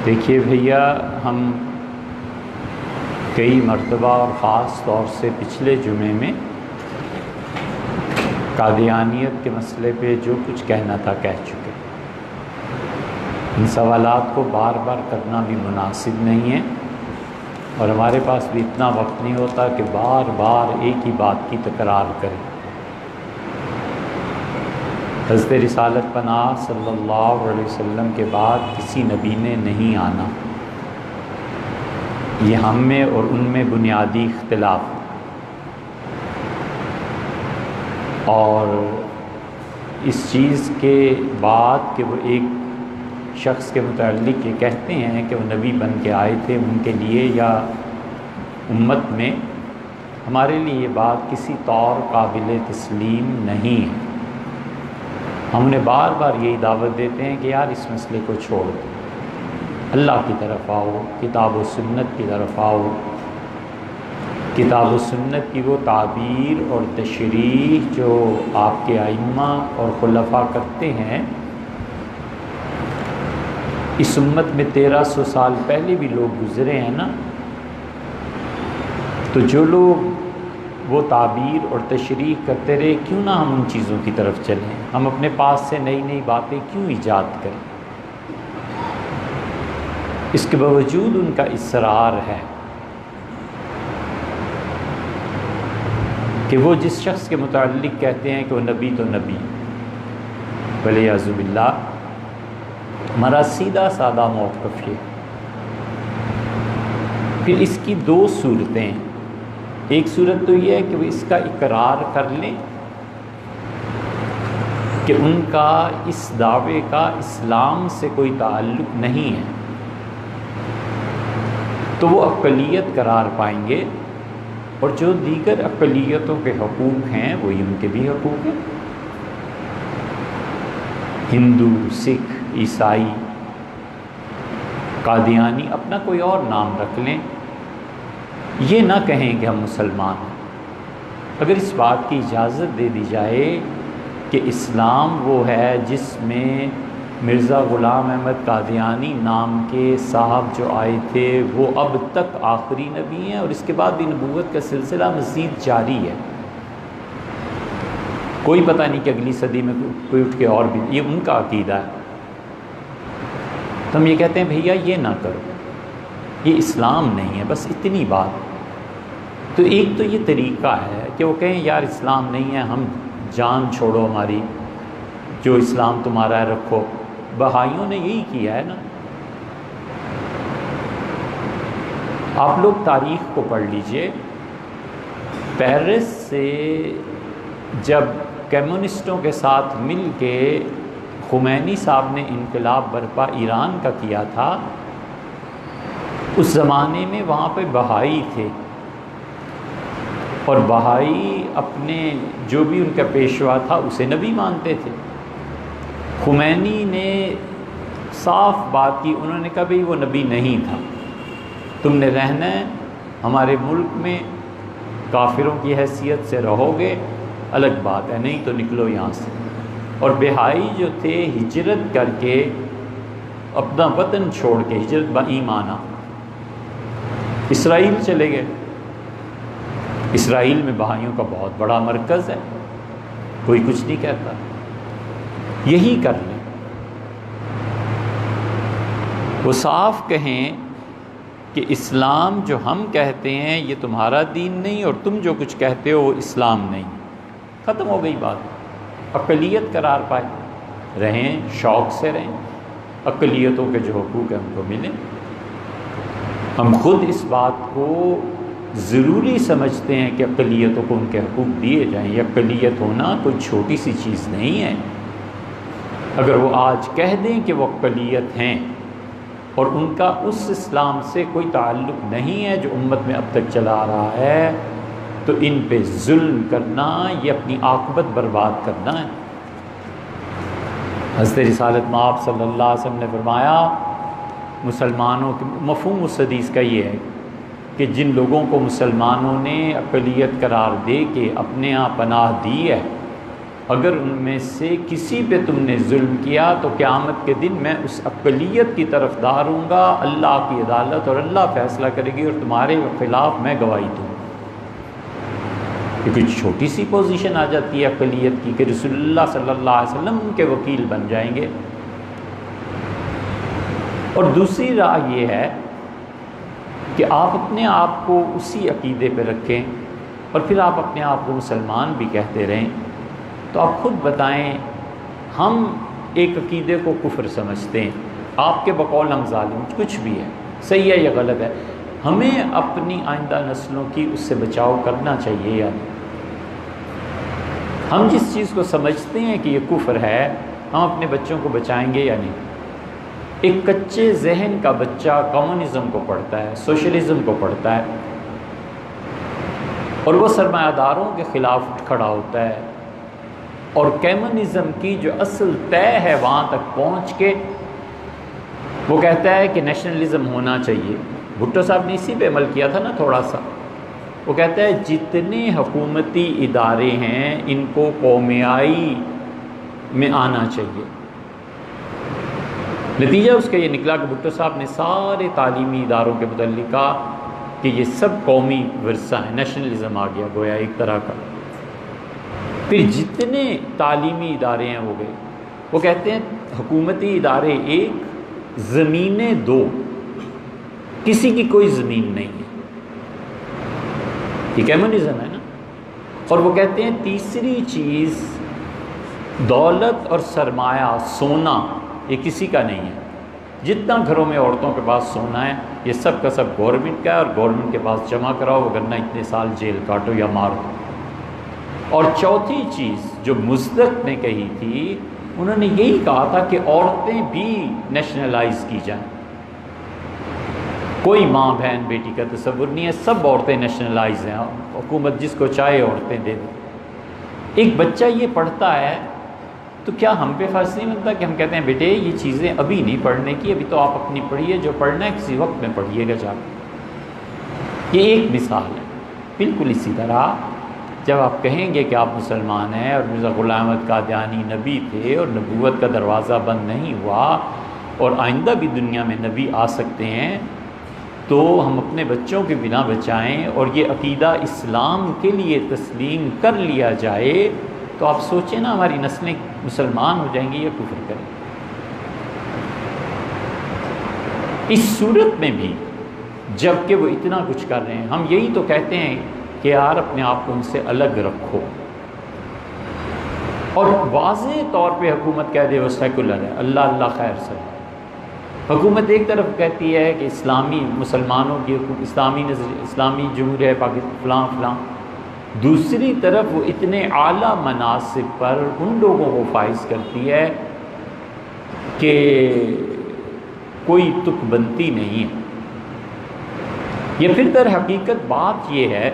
دیکھیے بھیا، ہم کئی مرتبہ اور خاص طور سے پچھلے جمعے میں قادیانیت کے مسئلے پہ جو کچھ کہنا تھا کہہ چکے۔ ان سوالات کو بار بار کرنا بھی مناسب نہیں ہے، اور ہمارے پاس بھی اتنا وقت نہیں ہوتا کہ بار بار ایک ہی بات کی تکرار کریں۔ حضرت رسالت پناہ صلی اللہ علیہ وسلم کے بعد کسی نبی نے نہیں آنا، یہ ہم میں اور ان میں بنیادی اختلاف ہے۔ اور اس چیز کے بعد کہ وہ ایک شخص کے متعلق یہ کہتے ہیں کہ وہ نبی بن کے آئے تھے ان کے لیے یا امت میں، ہمارے لیے یہ بات کسی طور قابل تسلیم نہیں ہے۔ ہم انہیں بار بار یہی دعوت دیتے ہیں کہ یار اس مسئلے کو چھوڑ دو، اللہ کی طرف آؤ، کتاب و سنت کی طرف آؤ۔ کتاب و سنت کی وہ تعبیر اور تشریح جو آپ کے ائمہ اور خلفاء کرتے ہیں، اس امت میں 1300 سال پہلے بھی لوگ گزرے ہیں نا، تو جو لوگ وہ تعبیر اور تشریح کرتے رہے، کیوں نہ ہم ان چیزوں کی طرف چلیں؟ ہم اپنے پاس سے نئی نئی باتیں کیوں ایجاد کریں؟ اس کے باوجود ان کا اصرار ہے کہ وہ جس شخص کے متعلق کہتے ہیں کہ وہ نبی تو نبی، والعیاذ باللہ، ہمارا سیدھا سادہ موقف یہ۔ پھر اس کی دو صورتیں ہیں۔ ایک صورت تو یہ ہے کہ وہ اس کا اقرار کر لیں کہ ان کا اس دعوے کا اسلام سے کوئی تعلق نہیں ہے، تو وہ اقلیت قرار پائیں گے، اور جو دیگر اقلیتوں کے حقوق ہیں وہی ان کے بھی حقوق ہیں۔ ہندو، سکھ، عیسائی، قادیانی، اپنا کوئی اور نام رکھ لیں، یہ نہ کہیں کہ ہم مسلمان ہیں۔ اگر اس بات کی اجازت دے دی جائے کہ اسلام وہ ہے جس میں مرزا غلام احمد قادیانی نام کے صاحب جو آئے تھے وہ اب تک آخری نبی ہیں، اور اس کے بعد بھی نبوت کا سلسلہ مزید جاری ہے، کوئی پتہ نہیں کہ اگلی صدی میں کوئی اٹھ کے اور بھی، یہ ان کا عقیدہ ہے، تو ہم یہ کہتے ہیں بھیا یہ نہ کرو، یہ اسلام نہیں ہے، بس اتنی بات۔ تو ایک تو یہ طریقہ ہے کہ وہ کہیں یار اسلام نہیں ہے، ہم جان چھوڑو ہماری، جو اسلام تمہارا ہے رکھو۔ بہائیوں نے یہی کیا ہے نا۔ آپ لوگ تاریخ کو پڑھ لیجئے، پیرس سے جب کمیونسٹوں کے ساتھ مل کے خمینی صاحب نے انقلاب برپا ایران کا کیا تھا، اس زمانے میں وہاں پہ بہائی تھے، اور بہائی اپنے جو بھی ان کا پیشوا تھا اسے نبی مانتے تھے۔ خمینی نے صاف بات کی، انہوں نے کہا بھئی وہ نبی نہیں تھا، تم نے رہنا ہے ہمارے ملک میں، کافروں کی حیثیت سے رہو گے الگ بات ہے، نہیں تو نکلو یہاں سے۔ اور بہائی جو تھے ہجرت کر کے اپنا وطن چھوڑ کے، ہجرت با ایمانہ، اسرائیل چلے گئے۔ اسرائیل میں بہائیوں کا بہت بڑا مرکز ہے، کوئی کچھ نہیں کہتا، یہی کر لیں۔ وہ صاف کہیں کہ اسلام جو ہم کہتے ہیں یہ تمہارا دین نہیں، اور تم جو کچھ کہتے ہو وہ اسلام نہیں، ختم ہو گئی بات۔ اقلیت قرار پائے، رہیں شوق سے رہیں، اقلیتوں کے جو حقوق ہیں ان کو ملیں۔ ہم خود اس بات کو ضروری سمجھتے ہیں کہ اقلیتوں کو ان کے حقوق دیے جائیں۔ یہ اقلیت ہونا کوئی چھوٹی سی چیز نہیں ہے۔ اگر وہ آج کہہ دیں کہ وہ اقلیت ہیں اور ان کا اس اسلام سے کوئی تعلق نہیں ہے جو امت میں اب تک چلا آ رہا ہے، تو ان پہ ظلم کرنا یہ اپنی عاقبت برباد کرنا ہے۔ حضرت رسالت مآب صلی اللہ علیہ وسلم نے فرمایا مسلمانوں کے مفہوم اس حدیث کا یہ ہے کہ جن لوگوں کو مسلمانوں نے اقلیت قرار دے کے اپنے ہاں پناہ دی ہے، اگر ان میں سے کسی پہ تم نے ظلم کیا تو قیامت کے دن میں اس اقلیت کی طرف دار ہوں گا، اللہ کی عدالت اور اللہ فیصلہ کرے گی اور تمہارے خلاف میں گواہی دوں۔ یہ کچھ چھوٹی سی پوزیشن آ جاتی ہے اقلیت کی کہ رسول اللہ صلی اللہ علیہ وسلم ان کے وکیل بن جائیں گے۔ اور دوسری راہ یہ ہے کہ آپ اپنے آپ کو اسی عقیدے پہ رکھیں اور پھر آپ اپنے آپ کو مسلمان بھی کہتے رہیں۔ تو آپ خود بتائیں، ہم ایک عقیدے کو کفر سمجھتے ہیں، آپ کے بقول ہم ظالم کچھ بھی ہے، صحیح ہے یا غلط ہے، ہمیں اپنی آئندہ نسلوں کی اس سے بچاؤ کرنا چاہیے یا نہیں؟ ہم جس چیز کو سمجھتے ہیں کہ یہ کفر ہے، ہم اپنے بچوں کو بچائیں گے یا نہیں؟ ایک کچے ذہن کا بچہ کمیونزم کو پڑھتا ہے، سوشلزم کو پڑھتا ہے، اور وہ سرمایہ داروں کے خلاف اٹھ کھڑا ہوتا ہے، اور کمیونزم کی جو اصل طے ہے وہاں تک پہنچ کے وہ کہتا ہے کہ نیشنلزم ہونا چاہیے۔ بھٹو صاحب نے اسی پہ عمل کیا تھا نا تھوڑا سا۔ وہ کہتا ہے جتنے حکومتی ادارے ہیں ان کو قومیائی میں آنا چاہیے۔ نتیجہ اس کا یہ نکلا کہ بھٹو صاحب نے سارے تعلیمی اداروں کے متعلق کہا کہ یہ سب قومی ورثہ ہیں، نیشنلزم آ گیا گویا ایک طرح کا۔ پھر جتنے تعلیمی ادارے ہیں وہ گئے، وہ کہتے ہیں حکومتی ادارے ایک، زمینیں دو، کسی کی کوئی زمین نہیں ہے، یہ کمیونزم ہے نا۔ اور وہ کہتے ہیں تیسری چیز دولت اور سرمایہ، سونا، یہ کسی کا نہیں ہے، جتنا گھروں میں عورتوں کے پاس سونا ہے یہ سب کا سب گورنمنٹ کا ہے، اور گورنمنٹ کے پاس جمع کراؤ ورنہ اتنے سال جیل کاٹو یا مار دو۔ اور چوتھی چیز جو مصدق نے کہی تھی، انہوں نے یہی کہا تھا کہ عورتیں بھی نیشنلائز کی جائیں، کوئی ماں بہن بیٹی کا تصور نہیں ہے، سب عورتیں نیشنلائز ہیں، حکومت جس کو چاہے عورتیں دے دیں۔ ایک بچہ یہ پڑھتا ہے تو کیا ہم پہ فرض نہیں بنتا کہ ہم کہتے ہیں بیٹے یہ چیزیں ابھی نہیں پڑھنے کی، ابھی تو آپ اپنی پڑھیے، جو پڑھنا ہے کسی وقت میں پڑھیے گا جا کے۔ یہ ایک مثال ہے۔ بالکل اسی طرح جب آپ کہیں گے کہ آپ مسلمان ہیں اور مرزا غلام احمد قادیانی نبی تھے اور نبوت کا دروازہ بند نہیں ہوا اور آئندہ بھی دنیا میں نبی آ سکتے ہیں، تو ہم اپنے بچوں کے بنا بچائیں اور یہ عقیدہ اسلام کے لیے تسلیم کر لیا جائے، تو آپ سوچیں نا ہماری نسلیں مسلمان ہو جائیں گی یا کفر کریں گی؟ اس صورت میں بھی جب کہ وہ اتنا کچھ کر رہے ہیں، ہم یہی تو کہتے ہیں کہ یار اپنے آپ کو ان سے الگ رکھو، اور واضح طور پہ حکومت کہہ دے وہ سیکولر ہے، اللہ اللہ خیر سے۔ حکومت ایک طرف کہتی ہے کہ اسلامی مسلمانوں کی اسلامی جمہوریہ پاکستان فلاں فلاں، دوسری طرف وہ اتنے اعلیٰ مناصب پر ان لوگوں کو فائز کرتی ہے کہ کوئی تک بنتی نہیں ہے۔ یہ پھر در حقیقت بات یہ ہے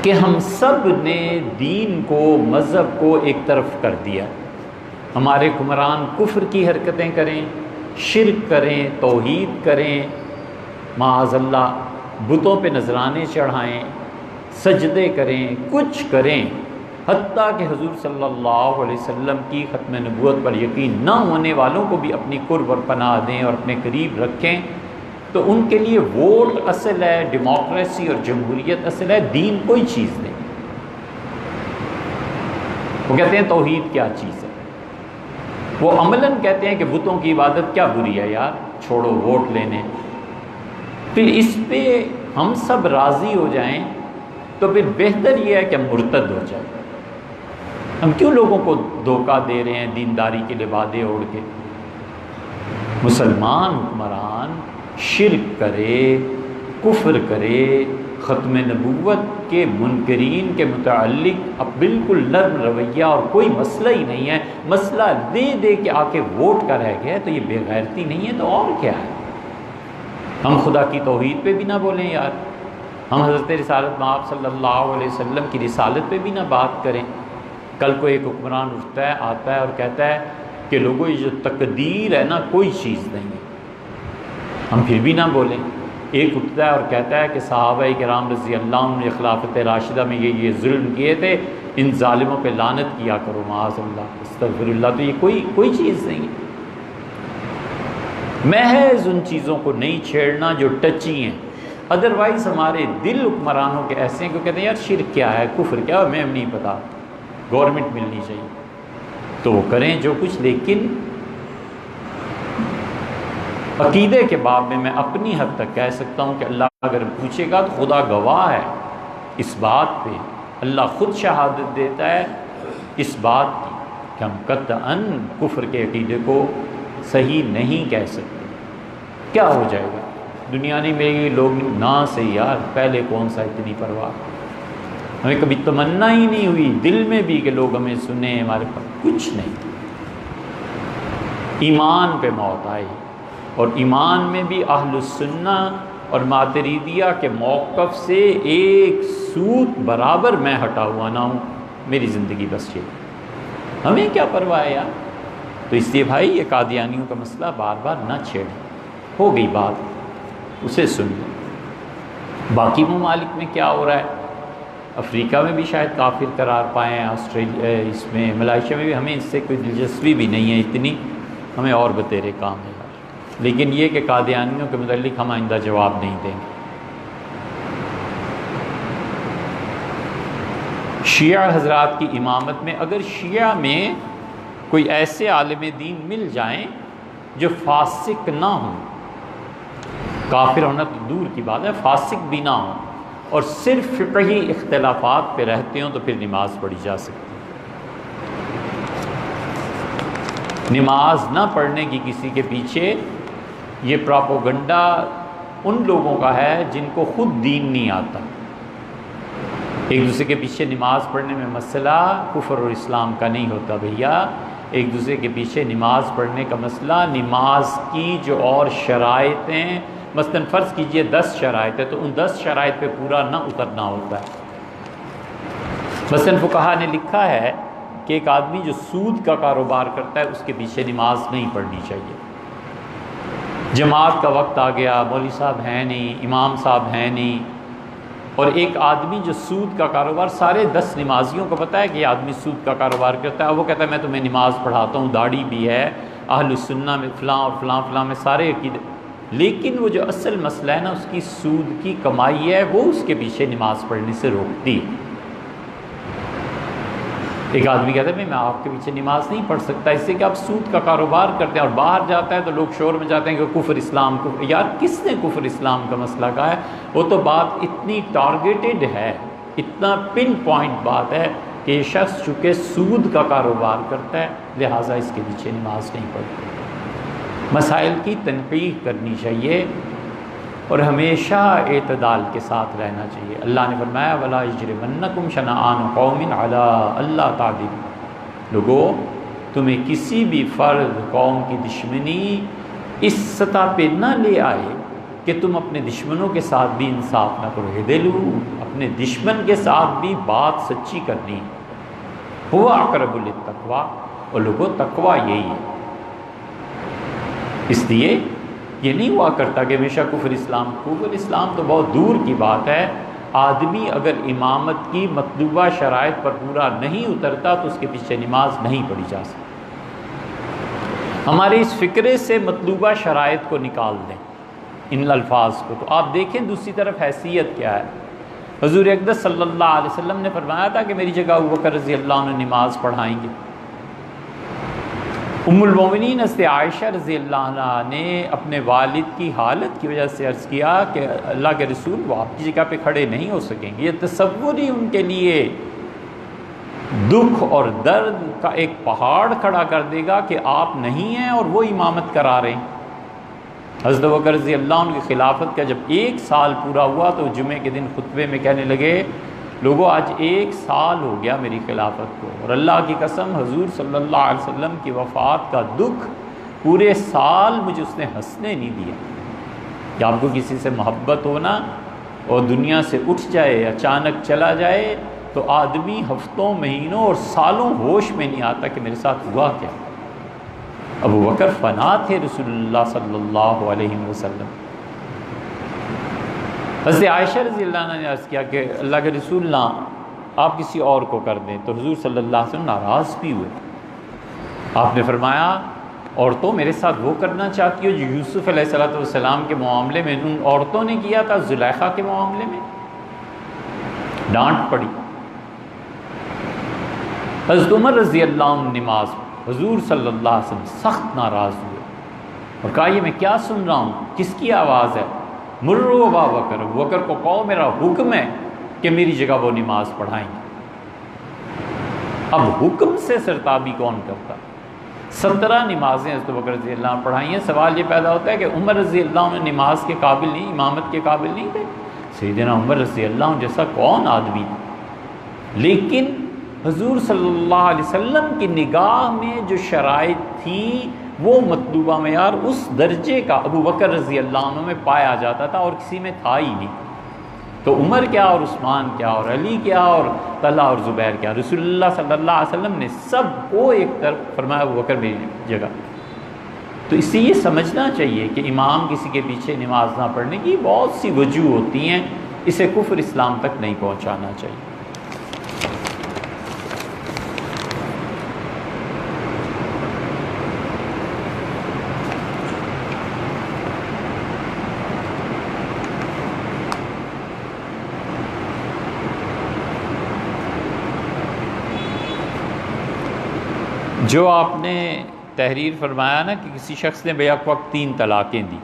کہ ہم سب نے دین کو، مذہب کو ایک طرف کر دیا۔ ہمارے حکمران کفر کی حرکتیں کریں، شرک کریں، توحید کریں، معاذ اللہ بتوں پہ نذرانے چڑھائیں، سجدے کریں، کچھ کریں، حتیٰ کہ حضور صلی اللہ علیہ وسلم کی ختم نبوت پر یقین نہ ہونے والوں کو بھی اپنی قرب اور پناہ دیں اور اپنے قریب رکھیں، تو ان کے لیے ووٹ اصل ہے، ڈیموکریسی اور جمہوریت اصل ہے، دین کوئی چیز نہیں۔ وہ کہتے ہیں توحید کیا چیز ہے، وہ عملاً کہتے ہیں کہ بتوں کی عبادت کیا بری ہے یار، چھوڑو ووٹ لینے۔ پھر اس پہ ہم سب راضی ہو جائیں تو پھر بہتر یہ ہے کہ ہم مرتد ہو جائیں۔ ہم کیوں لوگوں کو دھوکہ دے رہے ہیں دینداری کے لبادے اوڑھ کے؟ مسلمان حکمران شرک کرے، کفر کرے، ختم نبوت کے منکرین کے متعلق اب بالکل نرم رویہ اور کوئی مسئلہ ہی نہیں ہے، مسئلہ دے دے کے آ کے ووٹ کا رہ گیا، تو یہ بے غیرتی نہیں ہے تو اور کیا ہے؟ ہم خدا کی توحید پہ بھی نہ بولیں یار، ہم حضرت رسالت مآب صلی اللہ علیہ وسلم کی رسالت پہ بھی نہ بات کریں۔ کل کو ایک حکمران اٹھتا ہے، آتا ہے اور کہتا ہے کہ لوگوں یہ جو تقدیر ہے نا کوئی چیز نہیں ہے، ہم پھر بھی نہ بولیں۔ ایک اٹھتا ہے اور کہتا ہے کہ صحابہ کرام رضی اللہ عنہ نے خلافت راشدہ میں یہ ظلم کیے تھے، ان ظالموں پہ لعنت کیا کرو، معاذ اللہ، استغفر اللہ۔ تو یہ کوئی چیز نہیں ہے۔ محض ان چیزوں کو نہیں چھیڑنا جو ٹچی ہیں، ادروائز ہمارے دل حکمرانوں کے ایسے ہیں کہ کہتے ہیں یار شرک کیا ہے، کفر کیا ہے، ہمیں نہیں پتا، گورنمنٹ ملنی چاہیے تو وہ کریں جو کچھ۔ لیکن عقیدے کے باب میں اپنی حد تک کہہ سکتا ہوں کہ اللہ اگر پوچھے گا تو خدا گواہ ہے اس بات پہ، اللہ خود شہادت دیتا ہے اس بات کی کہ ہم قطعاً کفر کے عقیدے کو صحیح نہیں کہہ سکتے۔ کیا ہو جائے گا، دنیا نہیں ملے گی، لوگ نہ سے یار پہلے کون سا اتنی پرواہ، ہمیں کبھی تمنا ہی نہیں ہوئی دل میں بھی کہ لوگ ہمیں سنیں، ہمارے پاس کچھ نہیں۔ ایمان پہ موت آئی، اور ایمان میں بھی اہل السنہ اور ماتریدیہ کے موقف سے ایک سوت برابر میں ہٹا ہوا نہ ہوں، میری زندگی بس یہ، ہمیں کیا پرواہ ہے یار۔ تو اس لیے بھائی یہ قادیانیوں کا مسئلہ بار بار نہ چھیڑیں، ہو گئی بات، اسے سن لیں۔ باقی ممالک میں کیا ہو رہا ہے، افریقہ میں بھی شاید کافر قرار پائے ہیں، آسٹریلیا، اس میں ملائیشیا میں بھی، ہمیں اس سے کوئی دلچسپی بھی نہیں ہے اتنی، ہمیں اور بتیرے کام ہے یار۔ لیکن یہ کہ قادیانیوں کے متعلق ہم آئندہ جواب نہیں دیں گے۔ شیعہ حضرات کی امامت میں اگر شیعہ میں کوئی ایسے عالم دین مل جائیں جو فاسق نہ ہوں، کافر ہونا تو دور کی بات ہے، فاسق بھی نہ ہوں، اور صرف فقہی اختلافات پہ رہتے ہوں، تو پھر نماز پڑھی جا سکتی ہے۔ نماز نہ پڑھنے کی کسی کے پیچھے یہ پراپوگنڈا ان لوگوں کا ہے جن کو خود دین نہیں آتا۔ ایک دوسرے کے پیچھے نماز پڑھنے میں مسئلہ کفر اور اسلام کا نہیں ہوتا بھیا، ایک دوسرے کے پیچھے نماز پڑھنے کا مسئلہ نماز کی جو اور شرائط ہیں، مثلا فرض کیجئے 10 شرائط ہے تو ان 10 شرائط پہ پورا نہ اترنا ہوتا ہے۔ مثلا فقہا نے لکھا ہے کہ ایک آدمی جو سود کا کاروبار کرتا ہے اس کے پیچھے نماز نہیں پڑھنی چاہیے۔ جماعت کا وقت آ گیا، مولوی صاحب ہیں نہیں، امام صاحب ہیں نہیں، اور ایک آدمی جو سود کا کاروبار، سارے 10 نمازیوں کو پتہ ہے کہ یہ آدمی سود کا کاروبار کرتا ہے، وہ کہتا ہے میں تمہیں نماز پڑھاتا ہوں، داڑھی بھی ہے، اہل السنہ میں فلاں اور فلاں فلاں میں سارے عقیدے، لیکن وہ جو اصل مسئلہ ہے نا اس کی سود کی کمائی ہے، وہ اس کے پیچھے نماز پڑھنے سے روکتی ہے۔ ایک آدمی کہتا ہے میں آپ کے پیچھے نماز نہیں پڑھ سکتا، اس سے کہ آپ سود کا کاروبار کرتے ہیں، اور باہر جاتا ہے تو لوگ شور میں جاتے ہیں کہ کفر اسلام، یار کس نے کفر اسلام کا مسئلہ کہا ہے؟ وہ تو بات اتنی ٹارگیٹڈ ہے، اتنا پن پوائنٹ بات ہے کہ یہ شخص چونکہ سود کا کاروبار کرتا ہے لہٰذا اس کے پیچھے نماز نہیں پڑھتا۔ مسائل کی تنقیح کرنی چاہیے اور ہمیشہ اعتدال کے ساتھ رہنا چاہیے۔ اللہ نے فرمایا وَلَا يَجْرِمَنَّكُمْ شَنَآنُ قَوْمٍ عَلَىٰ أَلَّا تَعْدِلُوا، لوگو تمہیں کسی بھی فرد قوم کی دشمنی اس سطح پہ نہ لے آئے کہ تم اپنے دشمنوں کے ساتھ بھی انصاف نہ کرو۔ اعدلوا، اپنے دشمن کے ساتھ بھی بات سچی کرنی ہے۔ هُوَ أَقْرَبُ لِلتَّقْوَىٰ، اور لوگوں تقویٰ یہی ہے۔ اس لیے یہ نہیں ہوا کرتا کہ ہمیشہ کفر اسلام تو بہت دور کی بات ہے۔ آدمی اگر امامت کی مطلوبہ شرائط پر پورا نہیں اترتا تو اس کے پیچھے نماز نہیں پڑھی جا سکتی۔ ہمارے اس فکرے سے مطلوبہ شرائط کو نکال دیں، ان الفاظ کو، تو آپ دیکھیں دوسری طرف حیثیت کیا ہے۔ حضور اقدس صلی اللہ علیہ وسلم نے فرمایا تھا کہ میری جگہ ابوبکر رضی اللہ عنہ نماز پڑھائیں گے۔ ام المومنین حضرت عائشہ رضی اللہ عنہ نے اپنے والد کی حالت کی وجہ سے عرض کیا کہ اللہ کے رسول وہ آپ کی جگہ پہ کھڑے نہیں ہو سکیں گے۔ یہ تصور ہی ان کے لیے دکھ اور درد کا ایک پہاڑ کھڑا کر دے گا کہ آپ نہیں ہیں اور وہ امامت کرا رہے ہیں۔ حضرت ابوبکر رضی اللہ عنہ کی خلافت کا جب 1 سال پورا ہوا تو جمعے کے دن خطبے میں کہنے لگے لوگوں آج 1 سال ہو گیا میری خلافت کو، اور اللہ کی قسم حضور صلی اللہ علیہ وسلم کی وفات کا دکھ پورے سال مجھے اس نے ہنسنے نہیں دیا۔ کہ آپ کو کسی سے محبت ہونا اور دنیا سے اٹھ جائے، اچانک چلا جائے، تو آدمی ہفتوں، مہینوں اور سالوں ہوش میں نہیں آتا کہ میرے ساتھ ہوا کیا۔ ابو بکر فنا تھے رسول اللہ صلی اللہ علیہ وسلم۔ حضرت عائشہ رضی اللہ عنہ نے عرض کیا کہ اللہ کے رسول اللہ آپ کسی اور کو کر دیں، تو حضور صلی اللہ علیہ وسلم ناراض بھی ہوئے۔ آپ نے فرمایا عورتوں میرے ساتھ وہ کرنا چاہتی ہو جو یوسف علیہ السلام کے معاملے میں ان عورتوں نے کیا تھا، زلیخا کے معاملے میں؟ ڈانٹ پڑی۔ حضرت عمر رضی اللہ عنہ نماز، حضور صلی اللہ علیہ وسلم سخت ناراض ہوئے اور کہا یہ میں کیا سن رہا ہوں، کس کی آواز ہے؟ مرو ابا بکر، ابو بکر کو کہو میرا حکم ہے کہ میری جگہ وہ نماز پڑھائیں گے۔ اب حکم سے سرتابی کون کرتا؟ 17 نمازیں حضرت بکر رضی اللہ عنہ پڑھائی ہیں۔ سوال یہ پیدا ہوتا ہے کہ عمر رضی اللہ عنہ نماز کے قابل نہیں، امامت کے قابل نہیں تھے؟ سیدنا عمر رضی اللہ عنہ جیسا کون آدمی تھا؟ لیکن حضور صلی اللہ علیہ وسلم کی نگاہ میں جو شرائط تھی وہ مطلوبہ معیار اس درجے کا ابو بکر رضی اللہ عنہ میں پایا جاتا تھا اور کسی میں تھا ہی نہیں۔ تو عمر کیا اور عثمان کیا اور علی کیا اور طلحہ اور زبیر کیا، رسول اللہ صلی اللہ علیہ وسلم نے سب کو ایک طرف فرمایا ابو بکر میری جگہ۔ تو اس سے یہ سمجھنا چاہیے کہ امام کسی کے پیچھے نماز نہ پڑھنے کی بہت سی وجوہ ہوتی ہیں، اسے کفر اسلام تک نہیں پہنچانا چاہیے۔ جو آپ نے تحریر فرمایا نا کہ کسی شخص نے بیک وقت 3 طلاقیں دی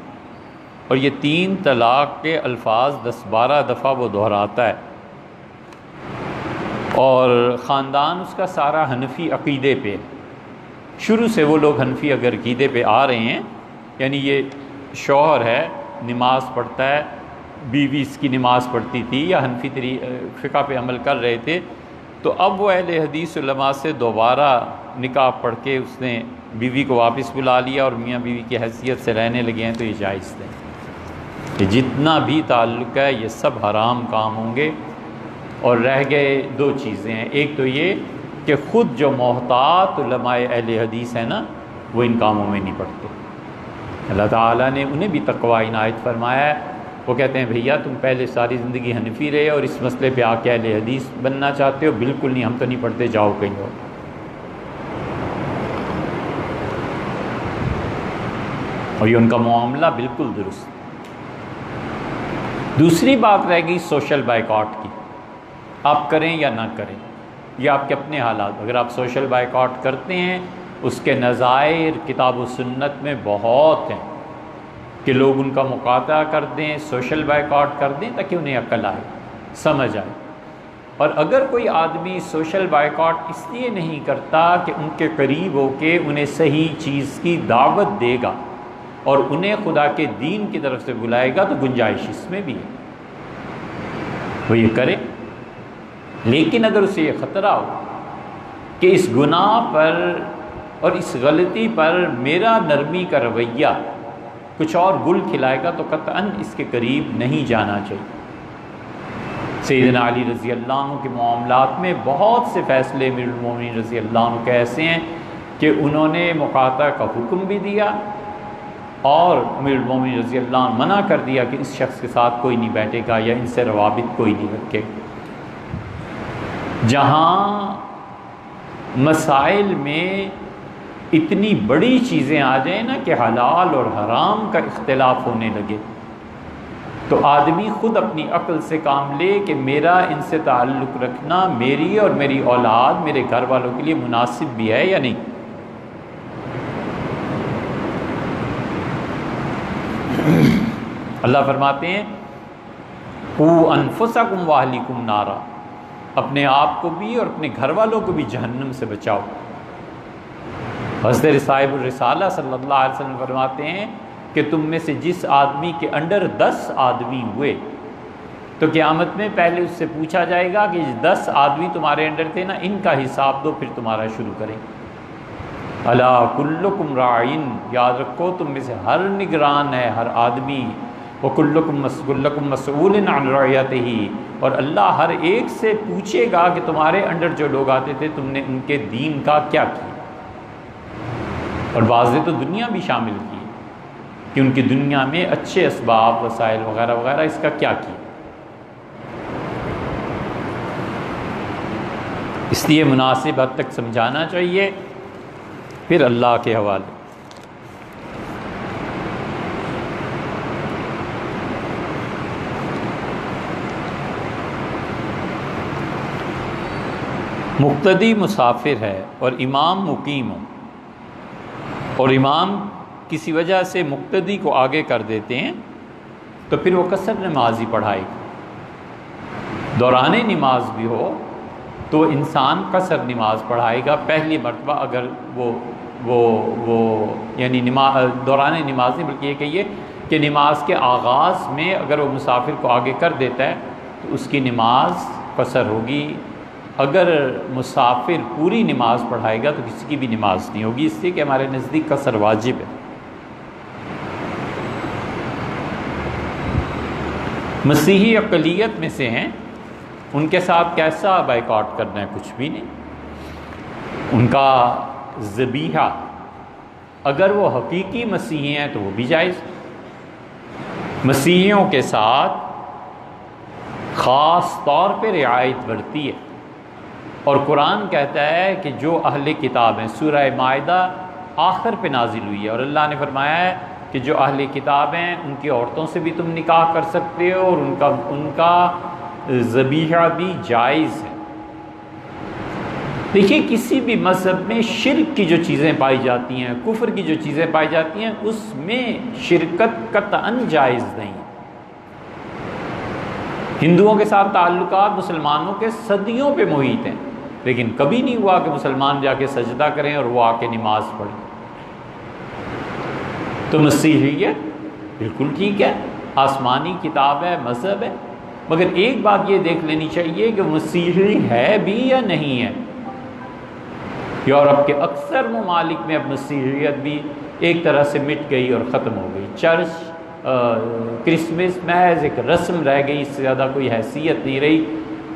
اور یہ 3 طلاق کے الفاظ 10-12 دفعہ وہ دہراتا ہے اور خاندان اس کا سارا حنفی عقیدے پہ، شروع سے وہ لوگ حنفی اگر عقیدے پہ آ رہے ہیں، یعنی یہ شوہر ہے نماز پڑھتا ہے، بیوی اس کی نماز پڑھتی تھی یا حنفی فقہ پہ عمل کر رہے تھے، تو اب وہ اہل حدیث علماء سے دوبارہ نکاح پڑھ کے اس نے بیوی کو واپس بلا لیا اور میاں بیوی کی حیثیت سے رہنے لگے ہیں، تو یہ جائز ہے۔ یہ جتنا بھی تعلق ہے یہ سب حرام کام ہوں گے، اور رہ گئے 2 چیزیں ہیں۔ ایک تو یہ کہ خود جو محتاط علماء اہل حدیث ہیں نا وہ ان کاموں میں نہیں پڑتے۔ اللہ تعالیٰ نے انہیں بھی تقوی عنایت فرمایا ہے۔ وہ کہتے ہیں بھیا تم پہلے ساری زندگی حنفی رہے اور اس مسئلے پہ آ کے اہل حدیث بننا چاہتے ہو؟ بالکل نہیں، ہم تو نہیں پڑھتے، جاؤ کہیں اور۔ اور یہ ان کا معاملہ بالکل درست۔ دوسری بات رہ گئی سوشل بائیکاٹ کی، آپ کریں یا نہ کریں، یہ آپ کے اپنے حالات۔ اگر آپ سوشل بائیکاٹ کرتے ہیں اس کے نظائر کتاب و سنت میں بہت ہیں کہ لوگ ان کا مقاطعہ کر دیں، سوشل بائیکاٹ کر دیں تاکہ انہیں عقل آئے، سمجھ آئے۔ اور اگر کوئی آدمی سوشل بائیکاٹ اس لیے نہیں کرتا کہ ان کے قریب ہو کے انہیں صحیح چیز کی دعوت دے گا اور انہیں خدا کے دین کی طرف سے بلائے گا، تو گنجائش اس میں بھی ہے، وہ یہ کرے۔ لیکن اگر اسے یہ خطرہ ہو کہ اس گناہ پر اور اس غلطی پر میرا نرمی کا رویہ کچھ اور گل کھلائے گا، تو قطعاً اس کے قریب نہیں جانا چاہیے۔ سیدنا علی رضی اللہ عنہ کے معاملات میں بہت سے فیصلے امیر المومنین رضی اللہ عنہ کے ایسے ہیں کہ انہوں نے مقاطعہ کا حکم بھی دیا اور امیر المومنین رضی اللہ عنہ منع کر دیا کہ اس شخص کے ساتھ کوئی نہیں بیٹھے گا یا ان سے روابط کوئی نہیں رکھے۔ جہاں مسائل میں اتنی بڑی چیزیں آ جائیں نا کہ حلال اور حرام کا اختلاف ہونے لگے، تو آدمی خود اپنی عقل سے کام لے کہ میرا ان سے تعلق رکھنا میری اور میری اولاد، میرے گھر والوں کے لیے مناسب بھی ہے یا نہیں۔ اللہ فرماتے ہیں قُوا أَنفُسَكُمْ وَأَهْلِيكُمْ نَارًا، اپنے آپ کو بھی اور اپنے گھر والوں کو بھی جہنم سے بچاؤ۔ حضرت صاحب الرسالہ صلی اللہ علیہ وسلم فرماتے ہیں کہ تم میں سے جس آدمی کے انڈر 10 آدمی ہوئے تو قیامت میں پہلے اس سے پوچھا جائے گا کہ 10 آدمی تمہارے انڈر تھے نا، ان کا حساب دو، پھر تمہارا شروع کریں۔ الا کلکم راعٍ، یاد رکھو تم میں سے ہر نگران ہے، ہر آدمی۔ وکلکم مسئول عن رعیتہ، اور اللہ ہر ایک سے پوچھے گا کہ تمہارے انڈر جو لوگ آتے تھے تم نے ان کے دین کا کیا کیا۔ اور بعض نے تو دنیا بھی شامل کی کہ ان کی دنیا میں اچھے اسباب وسائل وغیرہ وغیرہ اس کا کیا کیا. اس لیے مناسب حد تک سمجھانا چاہیے، پھر اللہ کے حوالے. مقتدی مسافر ہے اور امام مقیم ہو، اور امام کسی وجہ سے مقتدی کو آگے کر دیتے ہیں، تو پھر وہ قصر نماز ہی پڑھائے گا. دوران نماز بھی ہو تو انسان قصر نماز پڑھائے گا پہلی مرتبہ، اگر وہ یعنی دوران نماز نہیں بلکہ یہ کہیے کہ نماز کے آغاز میں اگر وہ مسافر کو آگے کر دیتا ہے تو اس کی نماز قصر ہوگی. اگر مسافر پوری نماز پڑھائے گا تو کسی کی بھی نماز نہیں ہوگی، اس لیے کہ ہمارے نزدیک قصر واجب ہے. مسیحی اقلیت میں سے ہیں، ان کے ساتھ کیسا بائیکاٹ کرنا ہے؟ کچھ بھی نہیں. ان کا ذبیحہ اگر وہ حقیقی مسیحی ہیں تو وہ بھی جائز. مسیحیوں کے ساتھ خاص طور پہ رعایت برتی ہے، اور قرآن کہتا ہے کہ جو اہل کتاب ہیں، سورہ مائدہ آخر پہ نازل ہوئی ہے، اور اللہ نے فرمایا ہے کہ جو اہل کتاب ہیں ان کی عورتوں سے بھی تم نکاح کر سکتے ہو، اور ان کا ذبیحہ بھی جائز ہے. دیکھیے کسی بھی مذہب میں شرک کی جو چیزیں پائی جاتی ہیں، کفر کی جو چیزیں پائی جاتی ہیں، اس میں شرکت قطعاً جائز نہیں. ہندوؤں کے ساتھ تعلقات مسلمانوں کے صدیوں پہ محیط ہیں، لیکن کبھی نہیں ہوا کہ مسلمان جا کے سجدہ کریں اور وہ آ کے نماز پڑھیں. تو مسیحیت بالکل ٹھیک ہے، آسمانی کتاب ہے، مذہب ہے، مگر ایک بات یہ دیکھ لینی چاہیے کہ مسیحی ہے بھی یا نہیں ہے. یورپ کے اکثر ممالک میں اب مسیحیت بھی ایک طرح سے مٹ گئی اور ختم ہو گئی. چرچ کرسمس محض ایک رسم رہ گئی، اس سے زیادہ کوئی حیثیت نہیں رہی،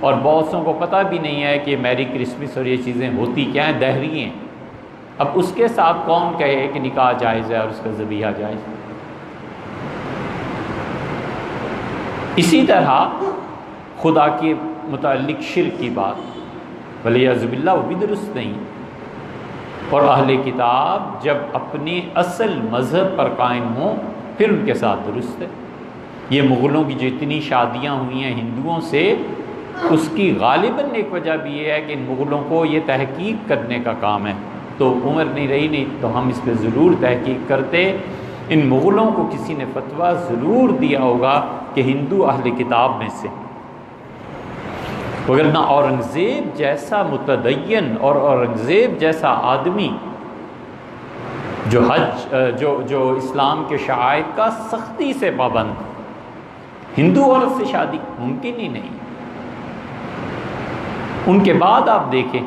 اور بہت سوں کو پتہ بھی نہیں ہے کہ میری کرسمس اور یہ چیزیں ہوتی کیا ہیں، دہری ہیں. اب اس کے ساتھ کون کہے کہ نکاح جائز ہے اور اس کا ذبیحہ جائز ہے؟ اسی طرح خدا کے متعلق شرک کی بات ولیعذ باللہ وہ بھی درست نہیں. اور اہل کتاب جب اپنی اصل مذہب پر قائم ہوں پھر ان کے ساتھ درست ہے. یہ مغلوں کی جو اتنی شادیاں ہوئی ہیں ہندوؤں سے، اس کی غالباً ایک وجہ بھی یہ ہے کہ ان مغلوں کو یہ تحقیق کرنے کا کام ہے، تو عمر نہیں رہی، نہیں تو ہم اس پہ ضرور تحقیق کرتے. ان مغلوں کو کسی نے فتویٰ ضرور دیا ہوگا کہ ہندو اہل کتاب میں سے، وگرنہ اورنگزیب جیسا متدین اور اورنگزیب جیسا آدمی جو جو اسلام کے شعائر کا سختی سے پابند، ہندو عورت سے شادی ممکن ہی نہیں. ان کے بعد آپ دیکھیں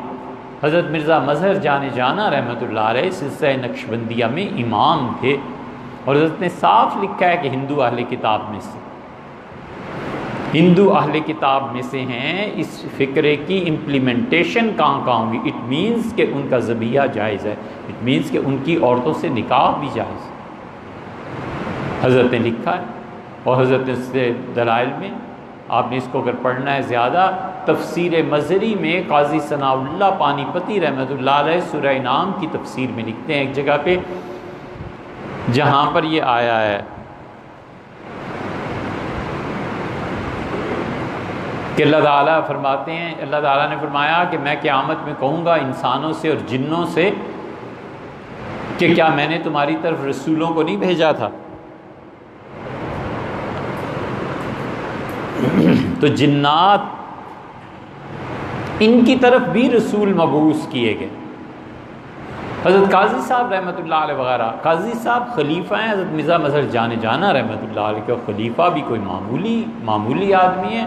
حضرت مرزا مظہر جانے جانا رحمۃ اللہ علیہ سلسلہ نقشبندیہ میں امام تھے، اور حضرت نے صاف لکھا ہے کہ ہندو اہل کتاب میں سے، ہندو اہل کتاب میں سے ہیں. اس فکرے کی امپلیمنٹیشن کہاں ہوگی؟ اٹ مینس کہ ان کا ذبیحہ جائز ہے، اٹ مینس کہ ان کی عورتوں سے نکاح بھی جائز ہے. حضرت نے لکھا ہے، اور حضرت نے سے دلائل میں آپ نے اس کو اگر پڑھنا ہے زیادہ، تفسیر مظہری میں قاضی ثناء اللہ پانی پتی رحمۃ اللہ علیہ سورہ انعام کی تفسیر میں لکھتے ہیں ایک جگہ پہ جہاں پر یہ آیا ہے کہ اللہ تعالیٰ فرماتے ہیں، اللہ تعالیٰ نے فرمایا کہ میں قیامت میں کہوں گا انسانوں سے اور جنوں سے کہ کیا میں نے تمہاری طرف رسولوں کو نہیں بھیجا تھا؟ تو جنات ان کی طرف بھی رسول مبعوث کیے گئے. حضرت قاضی صاحب رحمۃ اللہ علیہ وغیرہ، قاضی صاحب خلیفہ ہیں حضرت مرزا مظہر جانے جانا رحمۃ اللہ علیہ کے، خلیفہ بھی کوئی معمولی آدمی ہے.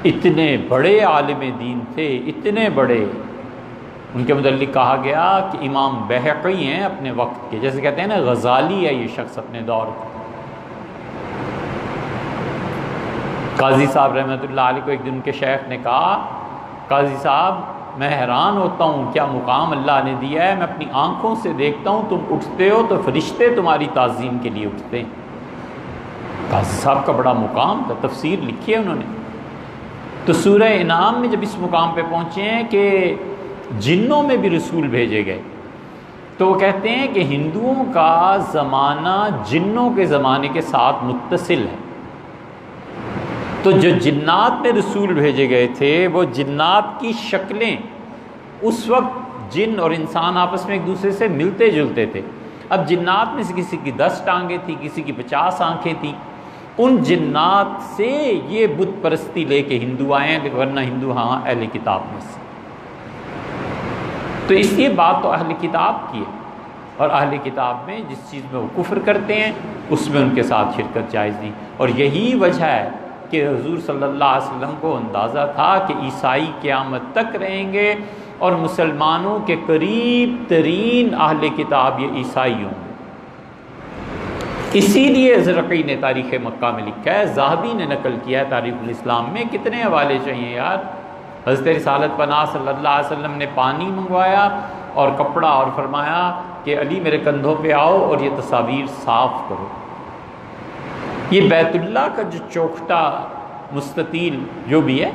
اتنے بڑے عالم دین تھے، اتنے بڑے. ان کے متعلق کہا گیا کہ امام بہقی ہیں اپنے وقت کے، جیسے کہتے ہیں نا غزالی ہے یہ شخص اپنے دور کا. قاضی صاحب رحمۃ اللہ علیہ کو ایک دن ان کے شیخ نے کہا، قاضی صاحب میں حیران ہوتا ہوں کیا مقام اللہ نے دیا ہے. میں اپنی آنکھوں سے دیکھتا ہوں تم اٹھتے ہو تو فرشتے تمہاری تعظیم کے لیے اٹھتے ہیں. قاضی صاحب کا بڑا مقام تھا, تفسیر لکھی ہے انہوں نے. تو سورہ انعام میں جب اس مقام پہ پہنچے ہیں کہ جنوں میں بھی رسول بھیجے گئے, تو وہ کہتے ہیں کہ ہندوؤں کا زمانہ جنوں کے زمانے کے ساتھ متصل ہے. تو جو جنات میں رسول بھیجے گئے تھے وہ جنات کی شکلیں اس وقت جن اور انسان آپس میں ایک دوسرے سے ملتے جلتے تھے. اب جنات میں سے کسی کی 10 ٹانگیں تھیں, کسی کی 50 آنکھیں تھیں. ان جنات سے یہ بت پرستی لے کے ہندو آئے ہیں, ورنہ ہندو ہاں اہل کتاب میں سے. تو اس لیے بات تو اہل کتاب کی ہے, اور اہل کتاب میں جس چیز میں وہ کفر کرتے ہیں اس میں ان کے ساتھ شرکت جائز نہیں. اور یہی وجہ ہے کہ حضور صلی اللہ علیہ وسلم کو اندازہ تھا کہ عیسائی قیامت تک رہیں گے اور مسلمانوں کے قریب ترین اہل کتاب یہ عیسائی ہوں گے. اسی لیے زرقی نے تاریخ مکہ میں لکھا ہے, ذہبی نے نقل کیا ہے تاریخ الاسلام میں. کتنے حوالے چاہیے یار. حضرت رسالت پناہ صلی اللہ علیہ وسلم نے پانی منگوایا اور کپڑا, اور فرمایا کہ علی میرے کندھوں پہ آؤ اور یہ تصاویر صاف کرو. یہ بیت اللہ کا جو چوکھٹا مستطیل جو بھی ہے,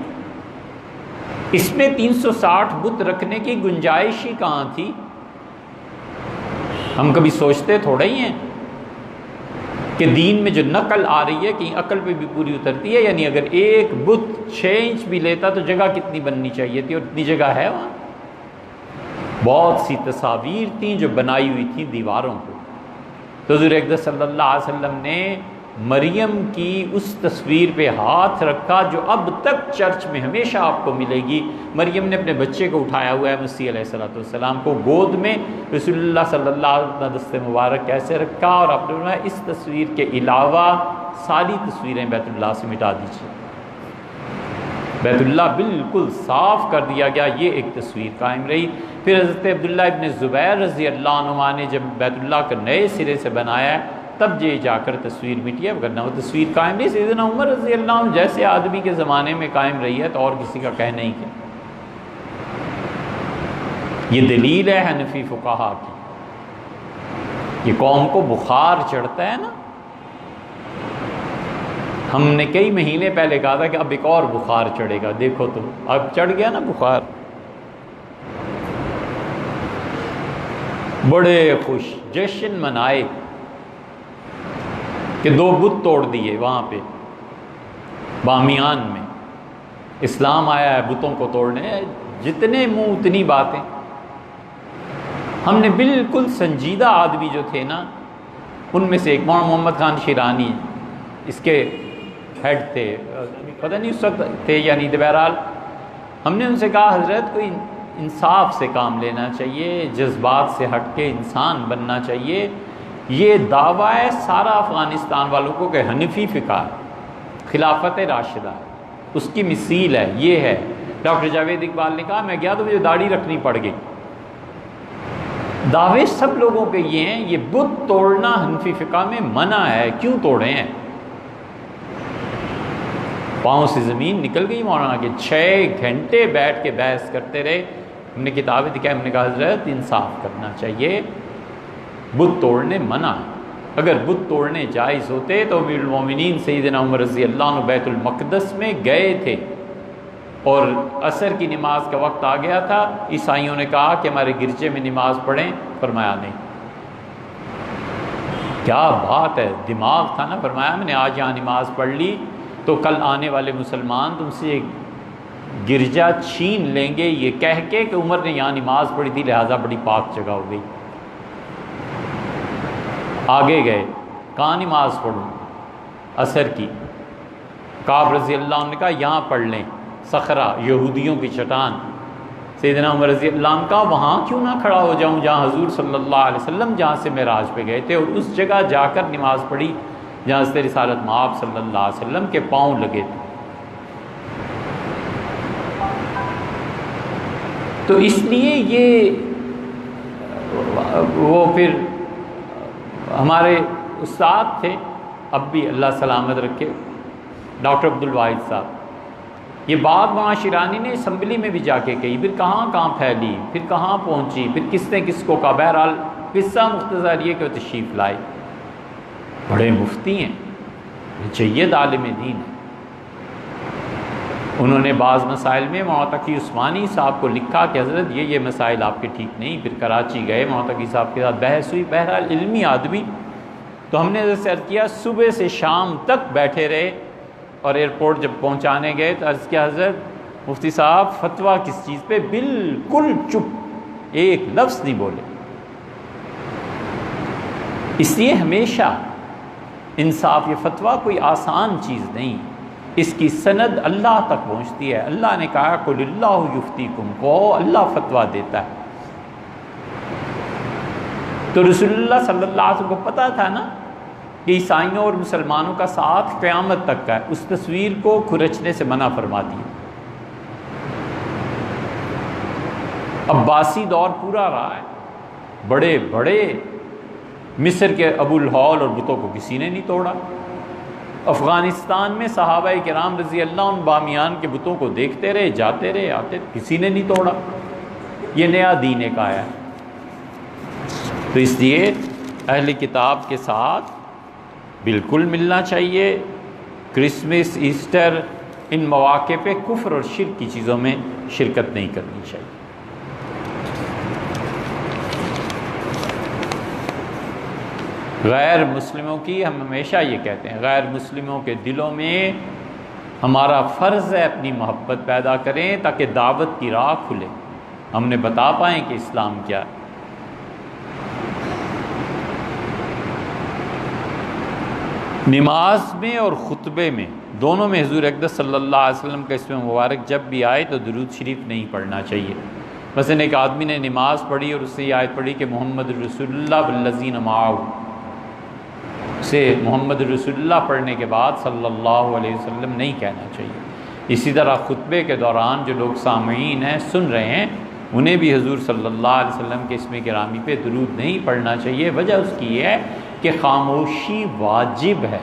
اس میں 360 بت رکھنے کی گنجائش ہی کہاں تھی. ہم کبھی سوچتے تھوڑا ہی ہیں کہ دین میں جو نقل آ رہی ہے کہیں عقل پہ بھی پوری اترتی ہے. یعنی اگر ایک بت 6 انچ بھی لیتا تو جگہ کتنی بننی چاہیے تھی, اور اتنی جگہ ہے وہاں. بہت سی تصاویر تھیں جو بنائی ہوئی تھیں دیواروں کو. تو حضور اقدس صلی اللہ علیہ وسلم نے مریم کی اس تصویر پہ ہاتھ رکھا جو اب تک چرچ میں ہمیشہ آپ کو ملے گی. مریم نے اپنے بچے کو اٹھایا ہوا ہے, مسیح علیہ السلام کو گود میں, رسول اللہ صلی اللہ علیہ وسلم دست مبارک کیسے رکھا, اور آپ نے فرمایا اس تصویر کے علاوہ ساری تصویریں بیت اللہ سے مٹا دیجیے. بیت اللہ بالکل صاف کر دیا گیا, یہ ایک تصویر قائم رہی. پھر حضرت عبداللہ ابن زبیر رضی اللہ عنہ نے جب بیت اللہ کو نئے سرے سے بنایا ہے تب یہ جا کر تصویر مٹی ہے, ورنہ وہ تصویر قائم نہیں. سیدنا عمر رضی اللہ عنہ جیسے آدمی کے زمانے میں قائم رہی ہے تو اور کسی کا کہنا ہی کیا. یہ دلیل ہے حنفی فقہا کی. یہ قوم کو بخار چڑھتا ہے نا, ہم نے کئی مہینے پہلے کہا تھا کہ اب ایک اور بخار چڑھے گا, دیکھو تو اب چڑھ گیا نا بخار. بڑے خوش جشن منائے کہ 2 بت توڑ دیے وہاں پہ بامیان میں. اسلام آیا ہے بتوں کو توڑنے, جتنے منہ اتنی باتیں. ہم نے بالکل سنجیدہ آدمی جو تھے نا, ان میں سے ایک محمد خان شیرانی اس کے ہیڈ تھے, پتہ نہیں اس وقت تھے یا نہیں تھے, بہرحال ہم نے ان سے کہا حضرت کوئی انصاف سے کام لینا چاہیے, جذبات سے ہٹ کے انسان بننا چاہیے. یہ دعویٰ ہے سارا افغانستان والوں کو کہ حنفی فقہ خلافت راشدہ, اس کی مثیل ہے یہ ہے. ڈاکٹر جاوید اقبال نے کہا میں گیا تو مجھے داڑھی رکھنی پڑ گئی. دعوے سب لوگوں کے یہ ہیں, یہ بت توڑنا حنفی فقہ میں منع ہے, کیوں توڑے ہیں. پاؤں سے زمین نکل گئی مولانا کے. 6 گھنٹے بیٹھ کے بحث کرتے رہے. ہم نے کتابیں دکھائی, ہم نے کہا حضرت انصاف کرنا چاہیے, بت توڑنے منع ہے. اگر بت توڑنے جائز ہوتے تو امیر المومنین سیدنا عمر رضی اللہ عنہ بیت المقدس میں گئے تھے, اور عصر کی نماز کا وقت آ گیا تھا. عیسائیوں نے کہا کہ ہمارے گرجے میں نماز پڑھیں, فرمایا نہیں. کیا بات ہے, دماغ تھا نا. فرمایا میں نے آج یہاں نماز پڑھ لی تو کل آنے والے مسلمان تم سے گرجا چھین لیں گے, یہ کہہ کے کہ عمر نے یہاں نماز پڑھی تھی لہٰذا بڑی پاک جگہ ہو گئی. آگے گئے, کہاں نماز پڑھوں, عصر کی. کعب رضی اللہ عنہ نے کہا یہاں پڑھ لیں, صخرہ یہودیوں کی چٹان. سیدنا عمر رضی اللہ عنہ کا وہاں کیوں نہ کھڑا ہو جاؤں جہاں حضور صلی اللہ علیہ وسلم جہاں سے معراج پہ گئے تھے, اور اس جگہ جا کر نماز پڑھی جہاں حضرت رسالت مآب صلی اللہ علیہ وسلم کے پاؤں لگے تھے. تو اس لیے یہ وہ پھر ہمارے استاد تھے, اب بھی اللہ سلامت رکھے, ڈاکٹر عبد الواحد صاحب, یہ بات وہاں شیرانی نے اسمبلی میں بھی جا کے کہی، پھر کہاں کہاں پھیلی، پھر کہاں پہنچی، پھر کس نے کس کو کہا۔ بہرحال قصہ مختصر یہ کہ وہ تشریف لائے، بڑے مفتی ہیں، جید عالم دین ہیں۔ انہوں نے بعض مسائل میں معتقی عثمانی صاحب کو لکھا کہ حضرت یہ مسائل آپ کے ٹھیک نہیں، پھر کراچی گئے، معتقی صاحب کے ساتھ بحث ہوئی۔ بہرحال علمی آدمی، تو ہم نے حضرت سے عرض کیا، صبح سے شام تک بیٹھے رہے، اور ایئرپورٹ جب پہنچانے گئے تو عرض کیا حضرت مفتی صاحب فتویٰ کس چیز پہ؟ بالکل چپ، ایک لفظ نہیں بولے۔ اس لیے ہمیشہ انصاف، یہ فتویٰ کوئی آسان چیز نہیں، اس کی سند اللہ تک پہنچتی ہے۔ اللہ نے کہا قُلِ اللَّهُ يُفْتِيكُمْ، کہو اللہ فتویٰ دیتا ہے۔ تو رسول اللہ صلی اللہ علیہ وسلم کو پتہ تھا نا کہ عیسائیوں اور مسلمانوں کا ساتھ قیامت تک کا ہے، اس تصویر کو کھرچنے سے منع فرما دیا۔ عباسی دور پورا رہا ہے، بڑے بڑے مصر کے ابو الہول اور بتوں کو کسی نے نہیں توڑا۔ افغانستان میں صحابہ کرام رضی اللہ عنہ بامیان کے بتوں کو دیکھتے رہے، جاتے رہے، آتے، کسی نے نہیں توڑا۔ یہ نیا دین ایک آیا ہے۔ تو اس لیے اہل کتاب کے ساتھ بالکل ملنا چاہیے۔ کرسمس، ایسٹر، ان مواقع پہ کفر اور شرک کی چیزوں میں شرکت نہیں کرنی چاہیے۔ غیر مسلموں کی، ہم ہمیشہ یہ کہتے ہیں، غیر مسلموں کے دلوں میں ہمارا فرض ہے اپنی محبت پیدا کریں تاکہ دعوت کی راہ کھلے، ہم نے بتا پائیں کہ اسلام کیا ہے۔ نماز میں اور خطبے میں دونوں میں حضور اقدس صلی اللہ علیہ وسلم کا اسم مبارک جب بھی آئے تو درود شریف نہیں پڑھنا چاہیے۔ مثلا ایک آدمی نے نماز پڑھی اور اس سے یہ آیت پڑھی کہ محمد رسول اللہ والذین معہ، اسے محمد رسول اللہ پڑھنے کے بعد صلی اللہ علیہ وسلم نہیں کہنا چاہیے۔ اسی طرح خطبے کے دوران جو لوگ سامعین ہیں، سن رہے ہیں، انہیں بھی حضور صلی اللہ علیہ وسلم کے اسم گرامی پہ درود نہیں پڑھنا چاہیے۔ وجہ اس کی یہ ہے کہ خاموشی واجب ہے۔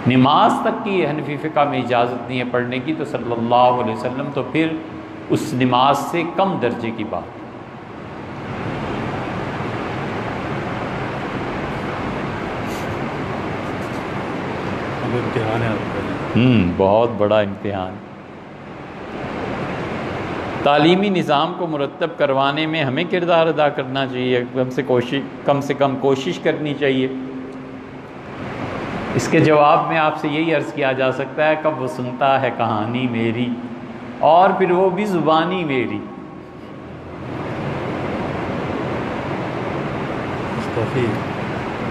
نماز تک کی حنفی فقہ میں اجازت نہیں ہے پڑھنے کی، تو صلی اللہ علیہ وسلم تو پھر اس نماز سے کم درجے کی بات۔ امتحان ہے، بہت بڑا امتحان۔ تعلیمی نظام کو مرتب کروانے میں ہمیں کردار ادا کرنا چاہیے، کم سے کم کوشش کرنی چاہیے۔ اس کے جواب میں آپ سے یہی عرض کیا جا سکتا ہے، کب وہ سنتا ہے کہانی میری اور پھر وہ بھی زبانی میری۔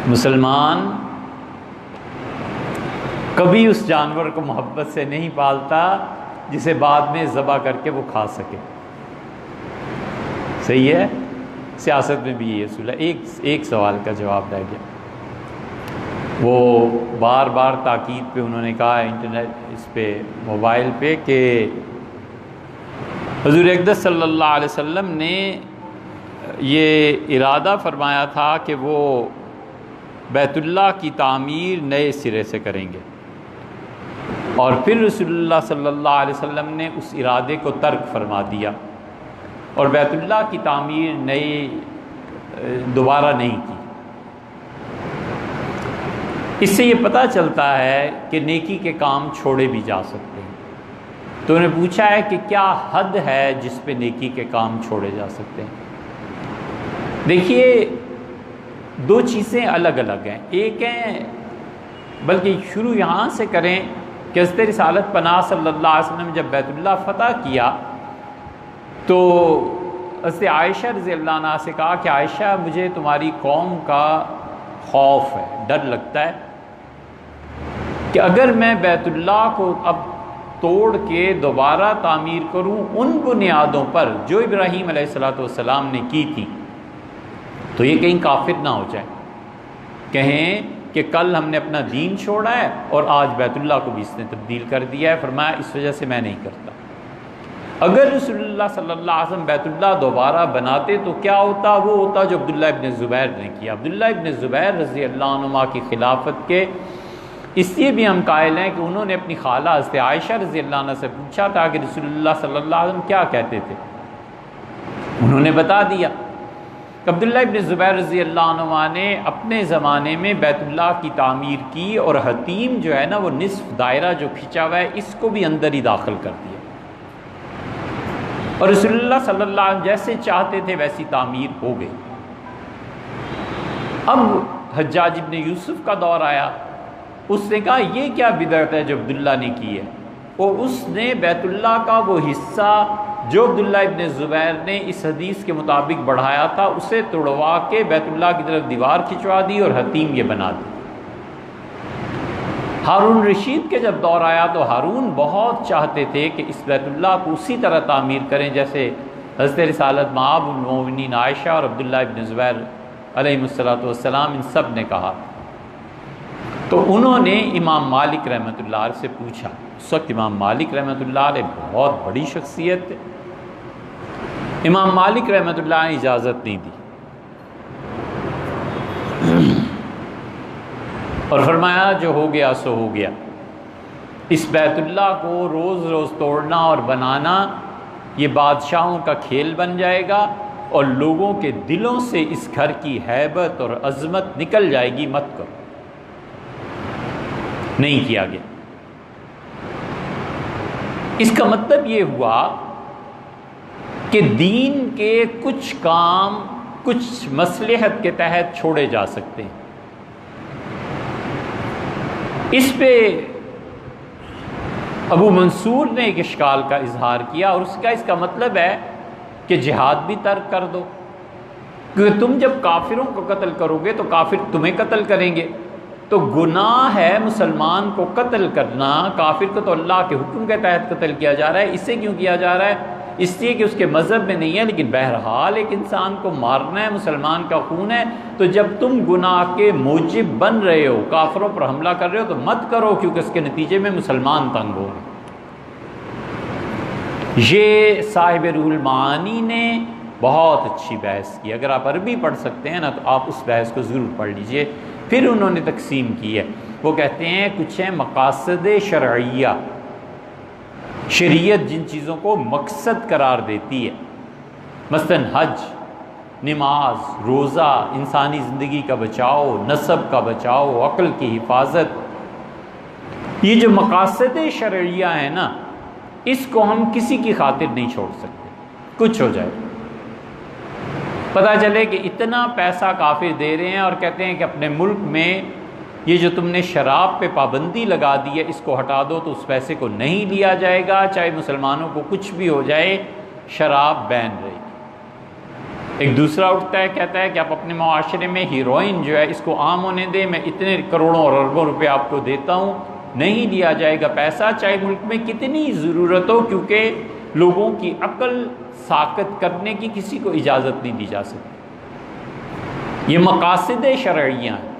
مسلمان کبھی اس جانور کو محبت سے نہیں پالتا جسے بعد میں ذبح کر کے وہ کھا سکے۔ صحیح ہے؟ سیاست میں بھی یہ اصول ہے۔ ایک سوال کا جواب رہ گیا، وہ بار بار تاکید پہ انہوں نے کہا انٹرنیٹ، اس پہ موبائل پہ، کہ حضور اقدس صلی اللہ علیہ وسلم نے یہ ارادہ فرمایا تھا کہ وہ بیت اللہ کی تعمیر نئے سرے سے کریں گے، اور پھر رسول اللہ صلی اللہ علیہ وسلم نے اس ارادے کو ترک فرما دیا اور بیت اللہ کی تعمیر دوبارہ نہیں کی۔ اس سے یہ پتہ چلتا ہے کہ نیکی کے کام چھوڑے بھی جا سکتے ہیں۔ تو انہوں نے پوچھا ہے کہ کیا حد ہے جس پہ نیکی کے کام چھوڑے جا سکتے ہیں؟ دیکھیے، دو چیزیں الگ الگ ہیں۔ ایک ہیں، بلکہ شروع یہاں سے کریں کہ حضرت رسالت پناہ صلی اللہ علیہ وسلم جب بیت اللہ فتح کیا تو حضرت عائشہ رضی اللہ عنہ سے کہا کہ عائشہ، مجھے تمہاری قوم کا خوف ہے، ڈر لگتا ہے کہ اگر میں بیت اللہ کو اب توڑ کے دوبارہ تعمیر کروں ان بنیادوں پر جو ابراہیم علیہ السلام نے کی تھی، تو یہ کہیں کافر نہ ہو جائے، کہیں کہ کل ہم نے اپنا دین چھوڑا ہے اور آج بیت اللہ کو بھی اس نے تبدیل کر دیا ہے۔ فرمایا اس وجہ سے میں نہیں کرتا۔ اگر رسول اللہ صلی اللہ علیہ وسلم بیت اللہ دوبارہ بناتے تو کیا ہوتا؟ وہ ہوتا جو عبداللہ ابن زبیر نے کیا۔ عبداللہ ابن زبیر رضی اللہ عنہ کی خلافت کے اس لیے بھی ہم قائل ہیں کہ انہوں نے اپنی خالہ حضرت عائشہ رضی اللہ عنہ سے پوچھا تھا کہ رسول اللہ صلی اللہ علیہ وسلم کیا کہتے تھے، انہوں نے بتا دیا۔ عبداللہ ابن زبیر رضی اللہ عنہ نے اپنے زمانے میں بیت اللہ کی تعمیر کی، اور حتیم جو ہے نا وہ نصف دائرہ جو کھینچا ہوا ہے اس کو بھی اندر ہی داخل کر دیا، اور رسول اللہ صلی اللہ علیہ وسلم جیسے چاہتے تھے ویسی تعمیر ہو گئی۔ اب حجاج ابن یوسف کا دور آیا، اس نے کہا یہ کیا بدعت ہے جو عبداللہ نے کی ہے، اور اس نے بیت اللہ کا وہ حصہ جو عبداللہ ابن زبیر نے اس حدیث کے مطابق بڑھایا تھا اسے توڑوا کے بیت اللہ کی طرف دیوار کھنچوا دی اور حتیم یہ بنا دی۔ ہارون رشید کے جب دور آیا تو ہارون بہت چاہتے تھے کہ اس بیت اللہ کو اسی طرح تعمیر کریں جیسے حضرت رسالت مآب المومنین عائشہ اور عبداللہ ابن زبیر علیہ السلام ان سب نے کہا۔ تو انہوں نے امام مالک رحمۃ اللہ علیہ سے پوچھا، اس وقت امام مالک رحمۃ اللہ علیہ بہت بڑی شخصیت تھے، امام مالک رحمۃ اللہ نے اجازت نہیں دی اور فرمایا جو ہو گیا سو ہو گیا، اس بیت اللہ کو روز روز توڑنا اور بنانا یہ بادشاہوں کا کھیل بن جائے گا اور لوگوں کے دلوں سے اس گھر کی ہیبت اور عظمت نکل جائے گی، مت کرو۔ نہیں کیا گیا۔ اس کا مطلب یہ ہوا کہ دین کے کچھ کام کچھ مصلحت کے تحت چھوڑے جا سکتے ہیں۔ اس پہ ابو منصور نے ایک اشکال کا اظہار کیا، اور اس کا مطلب ہے کہ جہاد بھی ترک کر دو، کیونکہ تم جب کافروں کو قتل کرو گے تو کافر تمہیں قتل کریں گے، تو گناہ ہے مسلمان کو قتل کرنا، کافر کو تو اللہ کے حکم کے تحت قتل کیا جا رہا ہے۔ اسے کیوں کیا جا رہا ہے؟ اس لیے کہ اس کے مذہب میں نہیں ہے، لیکن بہرحال ایک انسان کو مارنا ہے، مسلمان کا خون ہے، تو جب تم گناہ کے موجب بن رہے ہو، کافروں پر حملہ کر رہے ہو تو مت کرو، کیونکہ اس کے نتیجے میں مسلمان تنگ ہو گئے۔ یہ صاحب روح المعانی نے بہت اچھی بحث کی، اگر آپ عربی پڑھ سکتے ہیں نا تو آپ اس بحث کو ضرور پڑھ لیجئے۔ پھر انہوں نے تقسیم کی ہے، وہ کہتے ہیں کچھ ہیں مقاصد شرعیہ، شریعت جن چیزوں کو مقصد قرار دیتی ہے، مثلا حج، نماز، روزہ، انسانی زندگی کا بچاؤ، نسب کا بچاؤ، عقل کی حفاظت، یہ جو مقاصد شرعیہ ہیں نا اس کو ہم کسی کی خاطر نہیں چھوڑ سکتے، کچھ ہو جائے۔ پتہ چلے کہ اتنا پیسہ کافر دے رہے ہیں اور کہتے ہیں کہ اپنے ملک میں یہ جو تم نے شراب پہ پابندی لگا دی ہے اس کو ہٹا دو، تو اس پیسے کو نہیں لیا جائے گا، چاہے مسلمانوں کو کچھ بھی ہو جائے، شراب بین رہے گی۔ ایک دوسرا اٹھتا ہے کہتا ہے کہ آپ اپنے معاشرے میں ہیروئن جو ہے اس کو عام ہونے دیں، میں اتنے کروڑوں اور اربوں روپے آپ کو دیتا ہوں، نہیں لیا جائے گا پیسہ، چاہے ملک میں کتنی ضرورت ہو، کیونکہ لوگوں کی عقل ساکت کرنے کی کسی کو اجازت نہیں دی جا سکتی۔ یہ مقاصد شرعیہ ہیں۔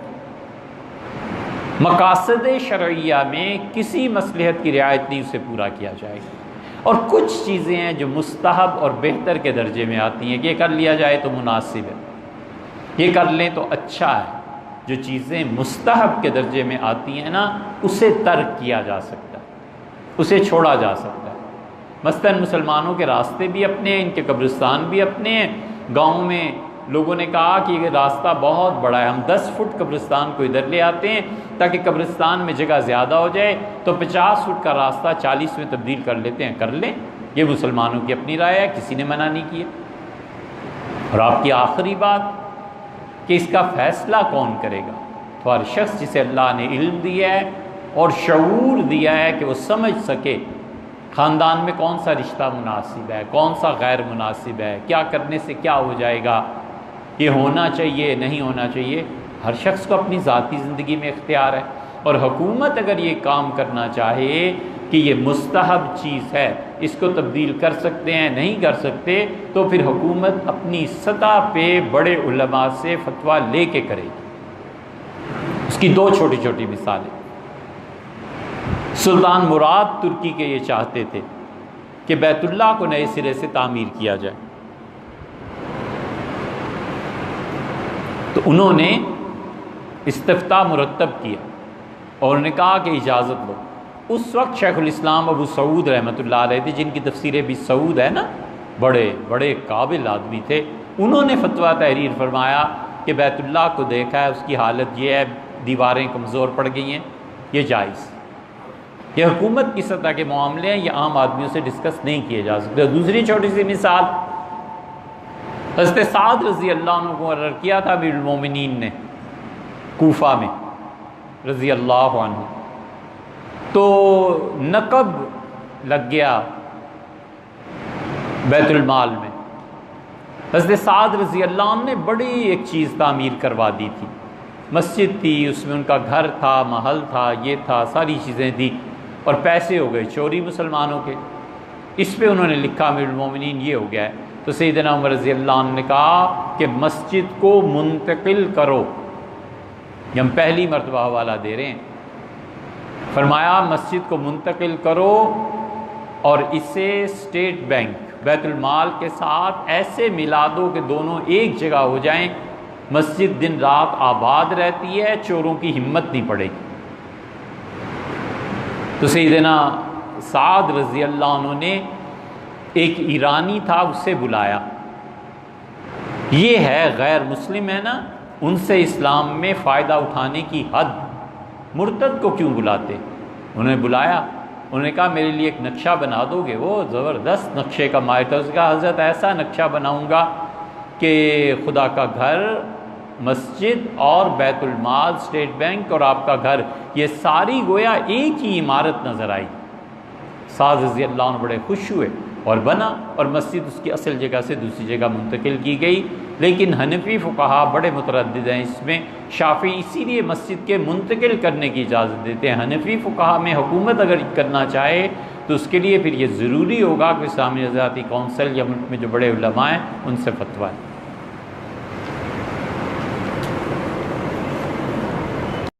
مقاصد شرعیہ میں کسی مصلحت کی رعایت نہیں، اسے پورا کیا جائے گا۔ اور کچھ چیزیں ہیں جو مستحب اور بہتر کے درجے میں آتی ہیں کہ یہ کر لیا جائے تو مناسب ہے، یہ کر لیں تو اچھا ہے۔ جو چیزیں مستحب کے درجے میں آتی ہیں نا اسے ترک کیا جا سکتا ہے، اسے چھوڑا جا سکتا ہے۔ مثلاً مسلمانوں کے راستے بھی اپنے ہیں، ان کے قبرستان بھی اپنے ہیں۔ گاؤں میں لوگوں نے کہا کہ یہ راستہ بہت بڑا ہے، ہم 10 فٹ قبرستان کو ادھر لے آتے ہیں تاکہ قبرستان میں جگہ زیادہ ہو جائے، تو 50 فٹ کا راستہ 40 میں تبدیل کر لیتے ہیں، کر لیں، یہ مسلمانوں کی اپنی رائے ہے، کسی نے منع نہیں کیا۔ اور آپ کی آخری بات کہ اس کا فیصلہ کون کرے گا؟ تو ہر شخص جسے اللہ نے علم دیا ہے اور شعور دیا ہے کہ وہ سمجھ سکے خاندان میں کون سا رشتہ مناسب ہے، کون سا غیر مناسب ہے، کیا کرنے سے کیا ہو جائے گا، یہ ہونا چاہیے نہیں ہونا چاہیے، ہر شخص کو اپنی ذاتی زندگی میں اختیار ہے۔ اور حکومت اگر یہ کام کرنا چاہے کہ یہ مستحب چیز ہے، اس کو تبدیل کر سکتے ہیں نہیں کر سکتے، تو پھر حکومت اپنی سطح پہ بڑے علماء سے فتویٰ لے کے کرے گی۔ اس کی 2 چھوٹی چھوٹی مثالیں۔ سلطان مراد ترکی کے یہ چاہتے تھے کہ بیت اللہ کو نئے سرے سے تعمیر کیا جائے، تو انہوں نے استفتاء مرتب کیا اور انہوں نے کہا کہ اجازت لو۔ اس وقت شیخ الاسلام ابو سعود رحمۃ اللہ علیہ تھے، جن کی تفسیر ابی سعود ہے نا، بڑے بڑے قابل آدمی تھے، انہوں نے فتویٰ تحریر فرمایا کہ بیت اللہ کو دیکھا ہے، اس کی حالت یہ ہے، دیواریں کمزور پڑ گئی ہیں، یہ جائز۔ یہ حکومت کی سطح کے معاملے ہیں، یہ عام آدمیوں سے ڈسکس نہیں کیے جا سکتے۔ دوسری چھوٹی سی مثال، حضرت سعد رضی اللہ عنہ کو مقرر کیا تھا امیر المومنین نے کوفہ میں رضی اللہ عنہ، تو نقب لگ گیا بیت المال میں۔ حضرت سعد رضی اللہ عنہ نے بڑی ایک چیز تعمیر کروا دی تھی، مسجد تھی، اس میں ان کا گھر تھا، محل تھا، یہ تھا، ساری چیزیں تھیں، اور پیسے ہو گئے چوری مسلمانوں کے۔ اس پہ انہوں نے لکھا امیر المومنین یہ ہو گیا ہے، تو سیدنا عمر رضی اللہ عنہ نے کہا کہ مسجد کو منتقل کرو، یہ ہم پہلی مرتبہ حوالہ دے رہے ہیں، فرمایا مسجد کو منتقل کرو اور اسے اسٹیٹ بینک بیت المال کے ساتھ ایسے ملا دو کہ دونوں ایک جگہ ہو جائیں، مسجد دن رات آباد رہتی ہے، چوروں کی ہمت نہیں پڑے گی۔ تو سیدنا سعد رضی اللہ عنہ نے ایک ایرانی تھا، اسے بلایا، یہ ہے غیر مسلم ہے نا، ان سے اسلام میں فائدہ اٹھانے کی حد، مرتد کو کیوں بلاتے؟ انہوں نے بلایا، انہوں نے کہا میرے لیے ایک نقشہ بنا دو گے؟ وہ زبردست نقشے کا ماہر تھا، اس کا حضرت ایسا نقشہ بناؤں گا کہ خدا کا گھر، مسجد اور بیت المال، اسٹیٹ بینک اور آپ کا گھر، یہ ساری گویا ایک ہی عمارت نظر آئی۔ سعد رضی اللہ عنہ بڑے خوش ہوئے اور بنا، اور مسجد اس کی اصل جگہ سے دوسری جگہ منتقل کی گئی۔ لیکن حنفی فقہا بڑے متردد ہیں اس میں، شافعی اسی لیے مسجد کے منتقل کرنے کی اجازت دیتے ہیں۔ حنفی فقہا میں حکومت اگر کرنا چاہے تو اس کے لیے پھر یہ ضروری ہوگا کہ اسلامی نظریاتی کونسل یا ملک میں جو بڑے علماء ہیں ان سے فتویٰ ہے۔